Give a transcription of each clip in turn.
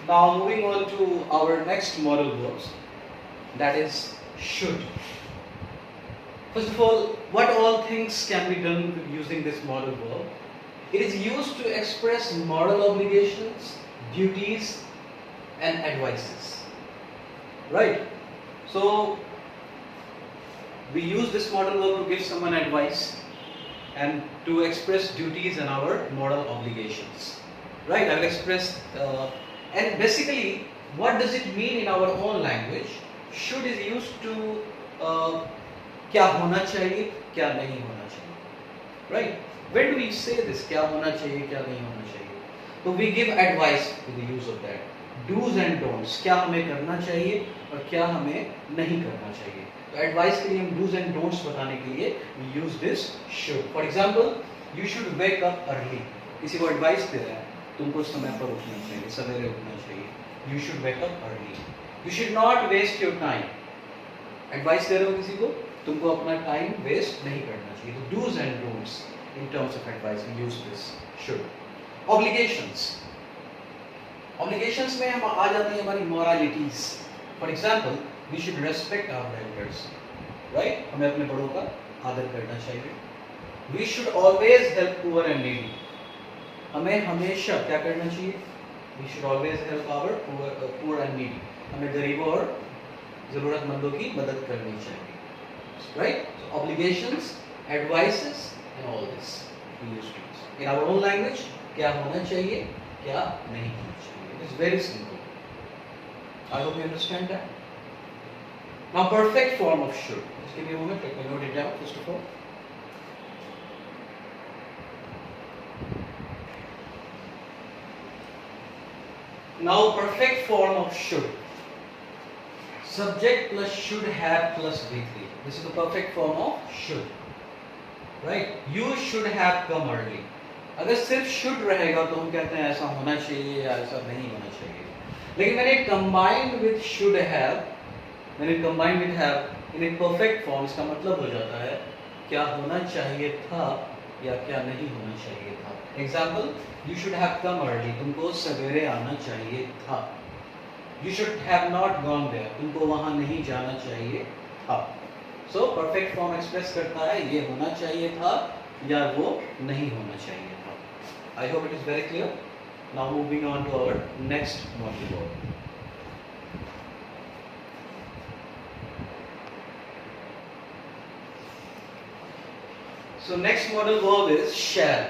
Now moving on to our next modal verbs, that is should. First of all, what all things can be done with using this modal verb? It is used to express moral obligations, duties, and advices. Right? So we use this modal verb to give someone advice and to express duties and our moral obligations. Right? I will express, and basically, what does it mean in our own language? Should is used to क्या होना चाहिए, क्या नहीं होना चाहिए. Right? When do we say this? क्या होना चाहिए, क्या नहीं होना चाहिए? So we give advice to the use of that. Do's and don'ts. क्या हमें करना चाहिए और क्या हमें नहीं करना चाहिए. तो एडवाइस के लिए हम do's and don'ts बताने के लिए we use this should. For example, you should wake up early. किसी को एडवाइस दे रहा है, तुमको समय पर उठना चाहिए, सवेरे उठना चाहिए. You should wake up early. You should not waste your time. Advice दे रहे हो किसी को, तुमको अपना टाइम वेस्ट नहीं करना चाहिए. तो do's and don'ts in terms of advice we use this should. Obligations. Obligations में हम आ जाती है हमारी moralities. For example, we should respect our elders. Right? हमें अपने बड़ों का आदर करना चाहिए. We should always help poor and needy. हमें हमेशा क्या करना चाहिए? We should always help our poor and needy. हमें गरीबों और जरूरतमंदों की मदद करनी चाहिए. Right? So obligations, advices, and all this we use to use. In our own language, क्या होना चाहिए, क्या नहीं होना चाहिए. It is very simple. I hope you understand that. Now, perfect form of should. Just give me a moment. Let me note it down first of all. Now, perfect form of should. Subject plus should have plus V3. This is the perfect form of should. Right? You should have come early. अगर सिर्फ should रहेगा तो हम कहते हैं ऐसा होना चाहिए या ऐसा नहीं होना चाहिए. लेकिन when it combined with should have, when it combined with have in a perfect form, इसका मतलब हो जाता है क्या होना चाहिए था या क्या नहीं होना चाहिए था. Example, you should have come early. तुमको सवेरे आना चाहिए था. You should have not gone there. तुमको वहाँ नहीं जाना चाहिए था. So perfect form express करता है ये होना चाहिए था या वो नहीं होना चाहिए था. I hope it is very clear. Now moving on to our next modal verb. So next modal verb is shall.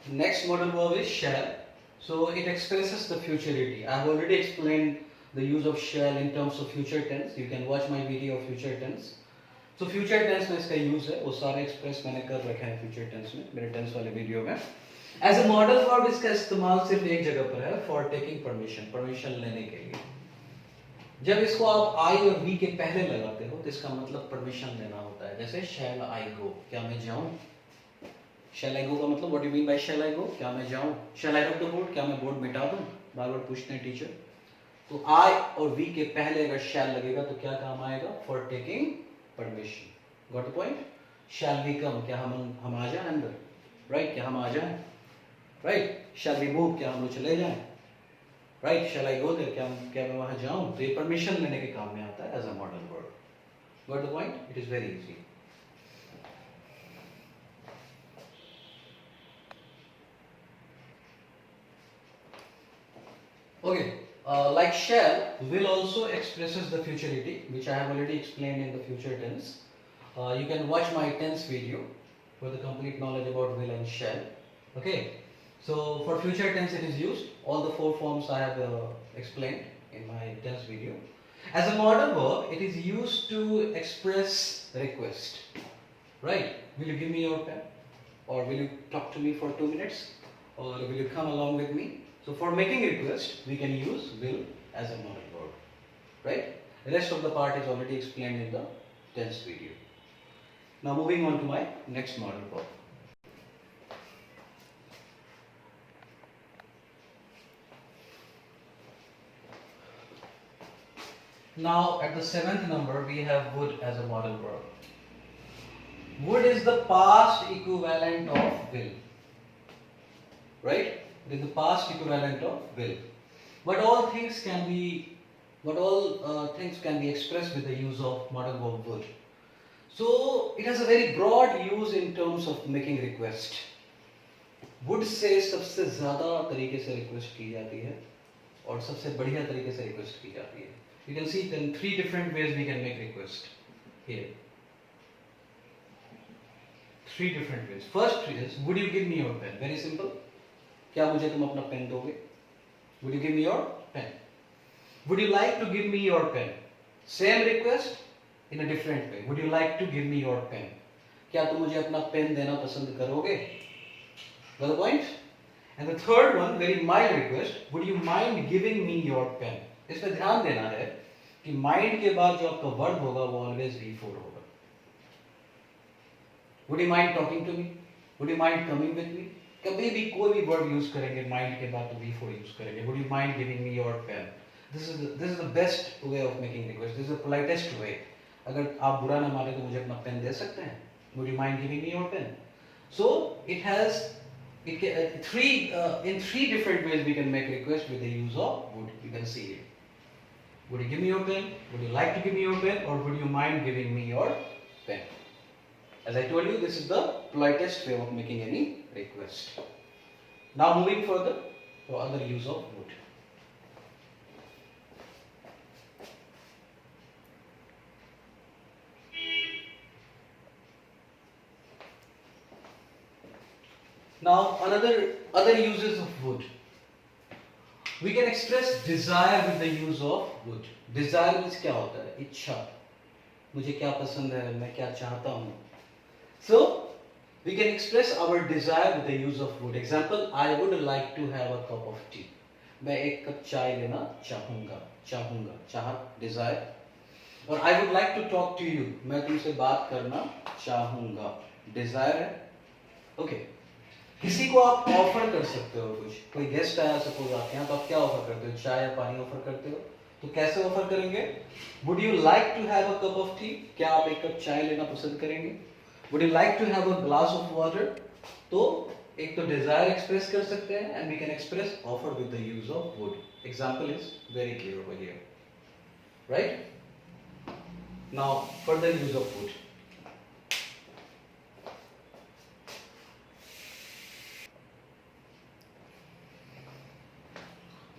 Next modal verb is shall. So it expresses the futurity. I have already explained the use of shall in terms of future tense. You can watch my video of future tense. So future tense में इसका use है, वो सारे express मैंने कर रखे हैं future tense में, मेरे tense वाले video में. As a modal verb इसका इस्तेमाल सिर्फ एक जगह पर है, for taking permission, permission लेने के लिए. जब इसको आप I और V के पहले लगाते हो तो इसका मतलब permission लेना होता है. जैसे shall I go, क्या मैं जाऊँ? Shall I go का मतलब what do you mean by shall I go? क्या मैं जाऊँ? Shall I rock the boat? क्या मैं बोर्ड मिटा दूँ? बार बार पूछते हैं टीचर. तो I और V के पहले अगर shall लगेगा तो क्या काम आएगा? For taking permission. Got the point? Shall we come? क्या हम आ जाएं अंदर? Right? क्या हम आ जाएं? Right? Shall we move? क्या हम लोग चले जाएं? Right? Shall I go there? क्या मैं वहाँ जाऊँ? तो ये permission लेने के काम में आता है as a modal verb. Got the point? It is very easy. Okay, like shall, will also expresses the futurity, which I have already explained in the future tense. You can watch my tense video for the complete knowledge about will and shall. Okay, so for future tense it is used. All the four forms I have explained in my tense video. As a modal verb, it is used to express request. Right? Will you give me your pen? Or will you talk to me for 2 minutes? Or will you come along with me? So for making request, we can use will as a modal verb, right? The rest of the part is already explained in the tense video. Now moving on to my next modal verb. Now at the 7th number, we have would as a modal verb. Would is the past equivalent of will. Right? It is the past equivalent of will. What all things can be expressed with the use of modal verb would. So it has a very broad use in terms of making request. Would से सबसे ज़्यादा तरीके से request की जाती है और सबसे बढ़िया तरीके से रिक्वेस्ट की जाती है. You can see in 3 different ways we can make request here. 3 different ways. First is, would you give me your pen? Very simple. क्या मुझे तुम अपना पेन दोगे? Would you give me your pen? Would you like to give me your pen? Same request in a different way. Would you like to give me your pen? क्या तुम मुझे अपना pen देना पसंद करोगे? Got the point? And the third one, very mild request. Would you mind giving me your pen? इस पे ध्यान देना है कि mind के बाद जो आपका वर्ड होगा वो always V4 होगा. Would you mind talking to me? Would you mind coming with me? कभी भी कोई भी वर्ड यूज करेंगे mind के बाद तो V4 यूज करेंगे. Would you mind giving me your pen? This is the best way of making request. This is the politest way. अगर आप बुरा ना माने तो मुझे अपना पेन दे सकते हैं. Would you mind giving me your pen? So it has in 3 different ways we can make request with the use of would. You can see it. Would you give me your pen? Would you like to give me your pen? Or would you mind giving me your pen? As I told you, this is the politest way of making any request. Now moving further for other use of would. Now other uses of would. We can express desire with the use of would. Desire means क्या होता है? इच्छा. मुझे क्या पसंद है, मैं क्या चाहता हूँ. So we can express our desire with the use of would. Example, I would like to have a cup of tea. मैं एक कप चाय लेना चाहूँगा. चाहत, desire. और I would like to talk to you. मैं तुमसे बात करना चाहूँगा. Desire है. Okay. किसी को आप ऑफर कर सकते हो कुछ. कोई गेस्ट आया सपोज आपके यहाँ, तो आप क्या ऑफर करते हो? चाय या पानी ऑफर करते हो. तो कैसे ऑफर करेंगे? Would you like to have a cup of tea? क्या आप एक कप चाय लेना पसंद करेंगे? Would you like to have a glass of water? तो एक तो desire express कर सकते हैं and we can express offer with the use of would. Example is very clear over here, right? Now further use of would.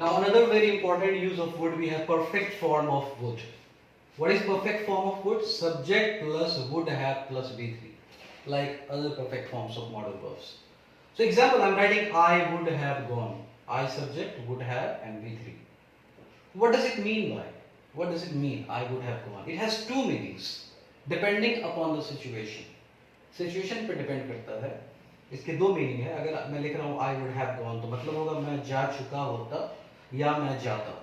Now another very important use of would, we have perfect form of would. What is perfect form of would? Subject plus would have plus V3, like other perfect forms of modal verbs. So example, I am writing I would have gone. I subject, would have and V3. What does it mean by? What does it mean I would have gone? It has 2 meanings depending upon the situation. Situation पे depend करता है. इसके 2 meaning है. अगर मैं लिख रहा हूँ I would have gone, तो मतलब होगा मैं जा चुका होता या मैं जाता.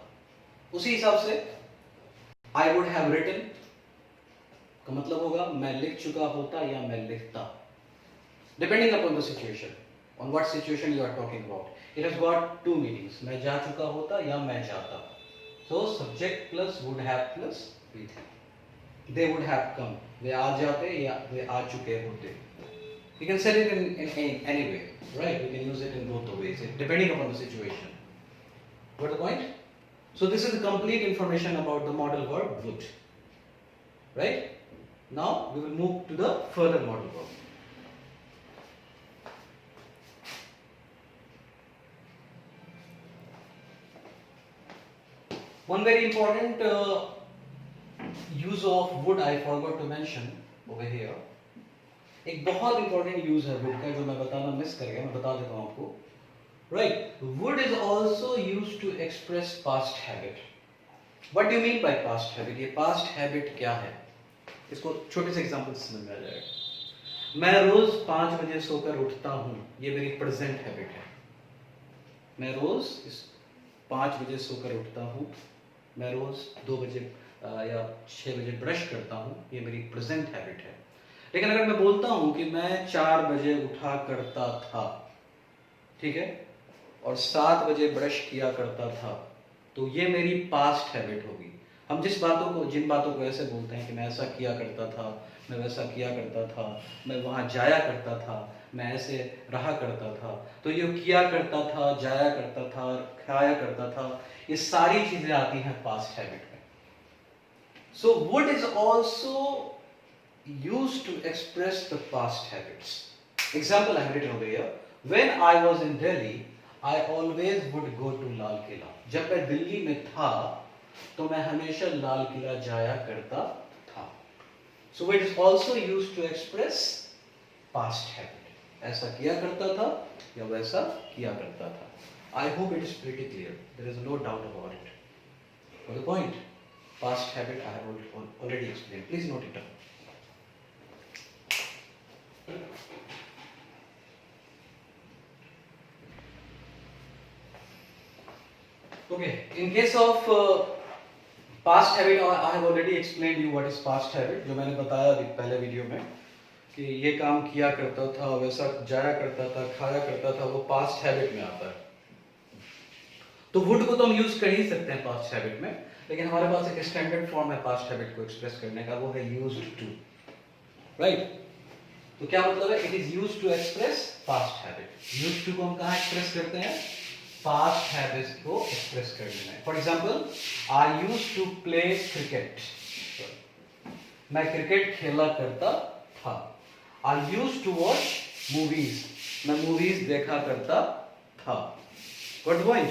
उसी हिसाब से I would have written का मतलब होगा मैं लिख चुका होता या मैं लिखता. Depending upon the situation, on what situation you are talking about, it has got 2 meanings. मैं जा चुका होता या मैं जाता. So subject plus would have plus V3. They would have come. वे आ जाते या वे आ चुके होते. You can set it in any way, right? You can use it in both the ways, depending upon the situation. Got the point? So this is the complete information about the modal verb would, right? Now we will move to the further modal verb. One very important use of would I forgot to mention over here. एक बहुत important use है would का जो मैं बताना miss कर गया, मैं बता देता हूँ आपको. Right? Would is also used to express past habit. What do you mean by past habit? ये past habit क्या है? इसको छोटे से एग्जांपल से समझ में आ जाएगा. मैं रोज 5 बजे सोकर उठता हूँ. ये मेरी प्रेजेंट हैबिट है. मैं रोज 5 बजे सोकर उठता हूँ. मैं रोज 2 बजे या 6 बजे ब्रश करता हूँ. ये मेरी प्रेजेंट हैबिट है. लेकिन अगर मैं बोलता हूँ कि मैं 4 बजे उठा करता था, ठीक है, और 7 बजे ब्रश किया करता था, तो ये मेरी पास्ट हैबिट होगी. हम जिन बातों को ऐसे बोलते हैं कि मैं ऐसा किया करता था, मैं वैसा किया करता था, मैं वहाँ जाया करता था, मैं ऐसे रहा करता था, तो ये किया करता था, जाया करता था, खाया करता था, ये सारी चीजें आती हैं पास्ट हैबिट में. So would is also used to express the past habits. Example I have written over here. When I was in Delhi, I always would go to Lal Killa. जब मैं दिल्ली में था तो मैं हमेशा लाल किला जाया करता था. So it is also used to express past habit. ऐसा किया करता था या वैसा किया करता था. I hope it is pretty clear. There is no doubt about it. For the point, past habit I have already explained. Please note it down. Okay, in case of past habit, I have already explained you what is past habit. जो मैंने बताया पहले video में कि ये काम किया करता था, वैसा जाया करता था, खाया करता था, वो पास्ट हैबिट में आता है. तो वुड को तो हम यूज कर ही सकते हैं पास्ट हैबिट में, लेकिन हमारे पास एक स्टैंडर्ड फॉर्म है पास्ट हैबिट को एक्सप्रेस करने का, वो है यूज्ड टू. राइट? तो क्या मतलब है? It is used to express past habit. Used to को हम कहाँ एक्सप्रेस करते हैं? पास्ट हैबिट्स को एक्सप्रेस करने में. For example, I used to play cricket. मैं क्रिकेट खेला करता था. I used to watch movies. मैं मूवीज देखा करता था. Got the point?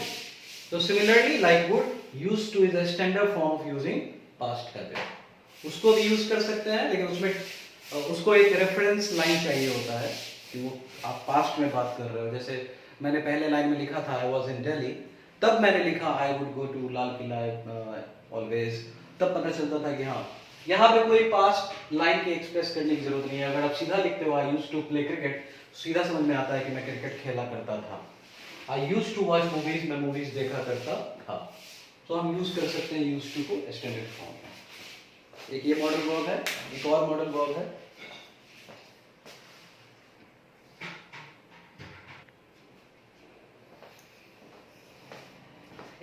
So similarly, like would, used to is a standard form of using past habit. उसको भी यूज कर सकते हैं, लेकिन उसमें उसको एक रेफरेंस लाइन चाहिए होता है कि वो आप पास्ट में बात कर रहे हो. जैसे मैंने पहले लाइन में लिखा था आई वॉज इन दिल्ली, तब मैंने लिखा I would go to Lal Qila always. तब पता चलता था कि हाँ, यहाँ पे कोई पास्ट लाइन की एक्सप्रेस करने की जरूरत नहीं है. अगर आप सीधा लिखते हो I used to play cricket, सीधा समझ में आता है कि मैं क्रिकेट खेला करता था. I used to watch movies, मैं मूवीज देखा करता था. तो हम यूज कर सकते हैं यूज्ड टू को स्टैंडर्ड फॉर्म में. एक ये मॉडल वर्ब है, एक और मॉडल वर्ब है.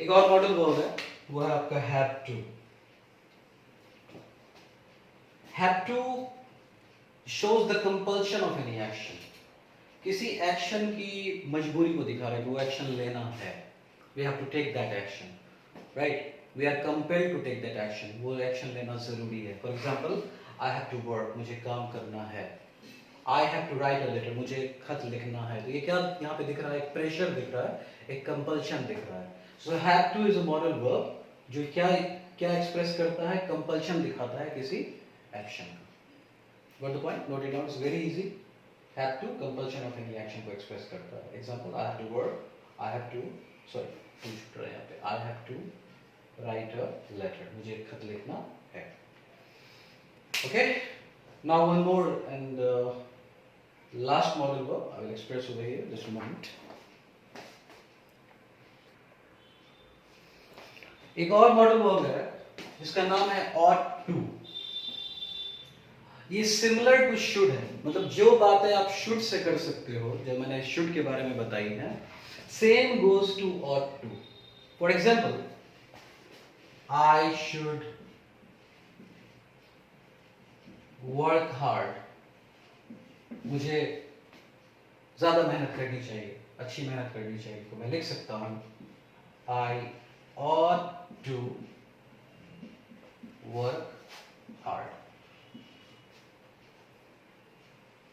एक और मॉडल वर्ब है, वो है आपका have to. Have to shows the compulsion of any action. किसी एक्शन की मजबूरी को दिखा रहा है कि वो एक्शन लेना है. We have to take that action, right? We are compelled to take that action. वो एक्शन लेना जरूरी है. For example, I have to work. मुझे काम करना है. I have to write a letter. मुझे खत लिखना है. तो ये क्या यहाँ पे दिख रहा है? एक प्रेशर दिख रहा है, एक कंपल्शन दिख रहा है. So have to is a modal verb जो क्या एक्सप्रेस करता है? कंपल्शन दिखाता है किसी एक्शन का. Got the point? Note it down. It's very easy. Have to, compulsion of any action को express करता है. Example, I have to work. I have to, sorry, to छूट रहा है यहाँ पे. I have to write a letter. मुझे एक खत लिखना है. Okay. Now one more and last modal verb I will express over here. Just a moment. एक और मॉडल वर्ब है जिसका नाम है ought to. ये सिमिलर टू शुड है. मतलब जो बातें आप शुड से कर सकते हो, जो मैंने शुड के बारे में बताई है, same goes to ought to. For example, I should work hard. मुझे ज्यादा मेहनत करनी चाहिए, अच्छी मेहनत करनी चाहिए. तो मैं लिख सकता हूं आई ought to work hard.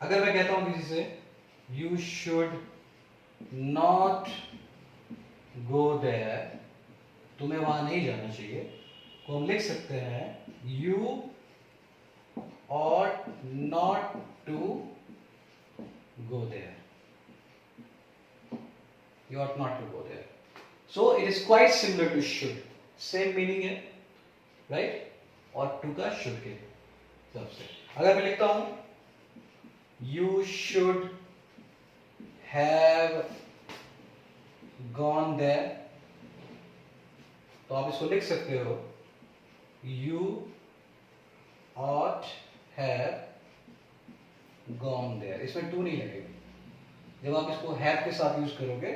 अगर मैं कहता हूं किसी से you should not go there, तुम्हें वहां नहीं जाना चाहिए, तो हम लिख सकते हैं you ought not to go there. You ought not to go there. So it is quite similar to should. Same meaning है, right? ought to का should के हिसाब से. अगर मैं लिखता हूं you should have gone there, तो आप इसको लिख सकते हो you ought have gone there. इसमें टू नहीं लगेगा. जब आप इसको have के साथ यूज करोगे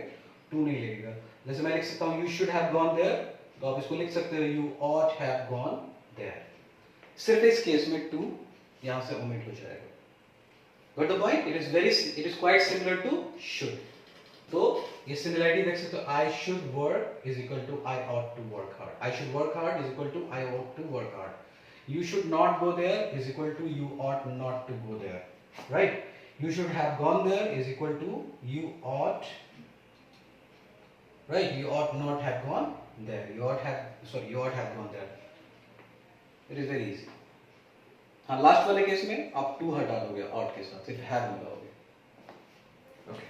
टू नहीं लगेगा. जैसे मैं लिख सकता हूँ you should have gone there, तो आप इसको लिख सकते हो you ought have gone there. सिर्फ इस केस में to यहाँ से omit हो जाएगा. Got the point? It is quite similar to should. तो ये similarity देख सकते हो. I should work is equal to I ought to work hard. I should work hard is equal to I ought to work hard. You should not go there is equal to you ought not to go there. Right? You should have gone there is equal to you ought. Right? You ought not have gone there. You ought have gone there. It is very easy. हाँ last वाले case में आप to हटा दोगे ought के साथ, सिर्फ have लगाओगे. Okay.